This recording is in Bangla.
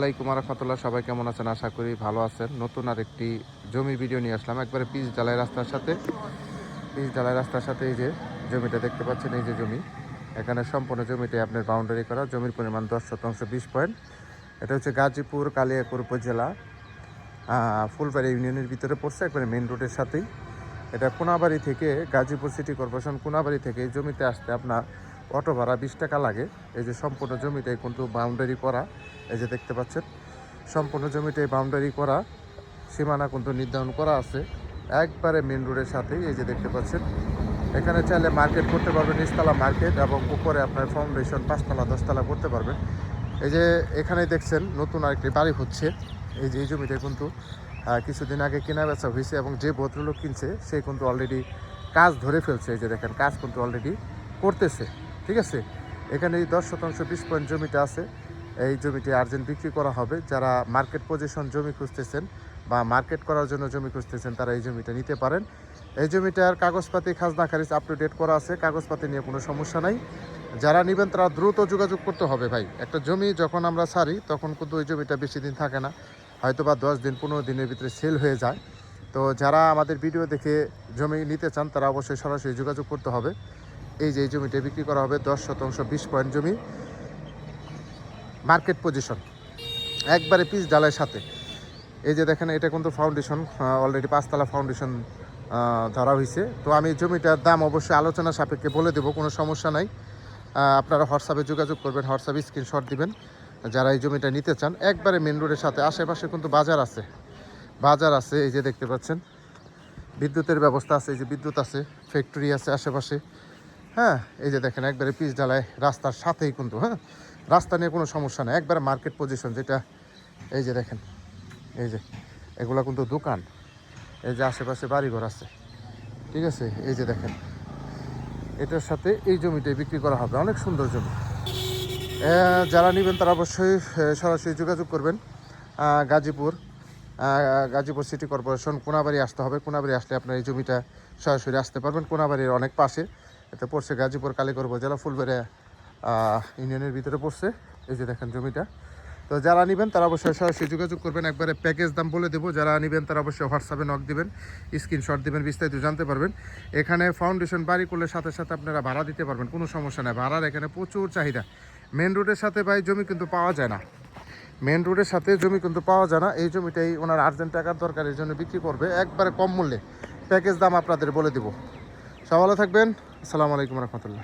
আসসালামাইকুম রহমতুল্লাহ। সবাই কেমন আছেন? আশা করি ভালো আছেন। নতুন আরেকটি জমির ভিডিও নিয়ে আসলাম, একবারে পিচ ঢালাই রাস্তার সাথে। এই যে জমিটা দেখতে পাচ্ছেন, এই যে জমি, এখানে সম্পূর্ণ জমিটাই আপনার বাউন্ডারি করা। জমির পরিমাণ 10 শতাংশ 20 পয়েন্ট। এটা হচ্ছে গাজীপুর কালিয়াকৈর উপজেলা, ফুলবাড়ি ইউনিয়নের ভিতরে পড়ছে, একবারে মেন রোডের সাথেই। এটা কোনাবাড়ি থেকে, গাজীপুর সিটি কর্পোরেশন কোনাবাড়ি থেকে এই জমিতে আসতে আপনার অটো ভাড়া 20 টাকা লাগে। এই যে সম্পূর্ণ জমিটাই কিন্তু বাউন্ডারি করা, এই যে দেখতে পাচ্ছেন সম্পূর্ণ জমিটাই বাউন্ডারি করা, সীমানা কিন্তু নির্ধারণ করা আছে একবারে মেন রোডের সাথেই। এই যে দেখতে পাচ্ছেন, এখানে চাইলে মার্কেট করতে পারবেন, নিচতলা মার্কেট, এবং উপরে আপনার ফাউন্ডেশন 5তলা 10তলা করতে পারবেন। এই যে এখানে দেখছেন নতুন আরেকটি বাড়ি হচ্ছে। এই যে এই জমিটা কিন্তু কিছুদিন আগে কেনা বেচা হয়েছে, এবং যে ভদ্রলোক কিনছে সে কিন্তু অলরেডি কাজ ধরে ফেলছে। এই যে দেখেন, কাজ কিন্তু অলরেডি করতেছে। ঠিক আছে, এখানে এই 10 শতাংশ 20 পয়েন্ট জমিটা আছে। এই জমিটি আর্জেন্ট বিক্রি করা হবে। যারা মার্কেট পজিশন জমি খুঁজতেছেন বা মার্কেট করার জন্য জমি খুঁজতেছেন, তারা এই জমিটা নিতে পারেন। এই জমিটার কাগজপাতি খাজনা খারিজ আপ টু ডেট করা আছে, কাগজপাতি নিয়ে কোনো সমস্যা নাই। যারা নেবেন তারা দ্রুত যোগাযোগ করতে হবে ভাই। একটা জমি যখন আমরা ছাড়ি তখন কিন্তু ওই জমিটা বেশি দিন থাকে না, হয়তো বা 10 দিন 15 দিনের ভিতরে সেল হয়ে যায়। তো যারা আমাদের ভিডিও দেখে জমি নিতে চান তারা অবশ্যই সরাসরি যোগাযোগ করতে হবে। এই যে এই জমিটা বিক্রি করা হবে, 10 শতাংশ 20 পয়েন্ট জমি, মার্কেট পজিশন, একবারে পিচ ঢালাইয়ের সাথে। এই যে দেখেন, এটা কিন্তু ফাউন্ডেশন অলরেডি 5তলা ফাউন্ডেশন ধরা হয়েছে। তো আমি জমিটার দাম অবশ্যই আলোচনা সাপেক্ষে বলে দেবো, কোনো সমস্যা নাই। আপনারা হোয়াটসঅ্যাপে যোগাযোগ করবেন, হোয়াটসঅ্যাপে স্ক্রিনশট দিবেন যারা এই জমিটা নিতে চান। একবারে মেন রোডের সাথে, আশেপাশে কিন্তু বাজার আছে। এই যে দেখতে পাচ্ছেন বিদ্যুতের ব্যবস্থা আছে, এই যে বিদ্যুৎ আছে, ফ্যাক্টরি আছে আশেপাশে। হ্যাঁ, এই যে দেখেন একবারে পিচ ঢালাই রাস্তার সাথেই কিন্তু। হ্যাঁ, রাস্তা নিয়ে কোনো সমস্যা নেই, একবারে মার্কেট পজিশন যেটা। এই যে দেখেন, এই যে এগুলা কিন্তু দোকান, এই যে আশেপাশে বাড়িঘর আছে। ঠিক আছে, এই যে দেখেন এটার সাথে এই জমিটাই বিক্রি করা হবে, অনেক সুন্দর জমি। যারা নেবেন তারা অবশ্যই সরাসরি যোগাযোগ করবেন। গাজীপুর গাজীপুর সিটি কর্পোরেশন কোনাবাড়ি আসতে হবে। কোনাবাড়ি আসলে আপনার এই জমিটা সরাসরি আসতে পারবেন। কোনাবাড়ির অনেক পাশে এটা পড়ছে, গাজীপুর কালিয়াকৈর উপজেলা ফুলবাড়ি ইউনিয়নের ভিতরে পড়ছে। এই যে দেখেন জমিটা। তো যারা নেবেন তারা অবশ্যই সরাসরি যোগাযোগ করবেন, একবারে প্যাকেজ দাম বলে দেবো। যারা নেবেন তারা অবশ্যই হোয়াটসঅ্যাপে নক দিবেন, স্ক্রিনশট দিবেন, বিস্তারিত জানতে পারবেন। এখানে ফাউন্ডেশন বাড়ি করলে সাথে সাথে আপনারা ভাড়া দিতে পারবেন, কোনো সমস্যা নেই। ভাড়ার এখানে প্রচুর চাহিদা। মেন রোডের সাথে ভাই জমি কিন্তু পাওয়া যায় না, মেন রোডের সাথে জমি কিন্তু পাওয়া যায় না। এই জমিটাই ওনার আর্জেন্ট টাকার দরকার, এই জন্য বিক্রি করবে একবারে কম মূল্যে। প্যাকেজ দাম আপনাদের বলে দেবো। সব ভালো থাকবেন। আসসালামু আলাইকুম রহমতুল্লাহ।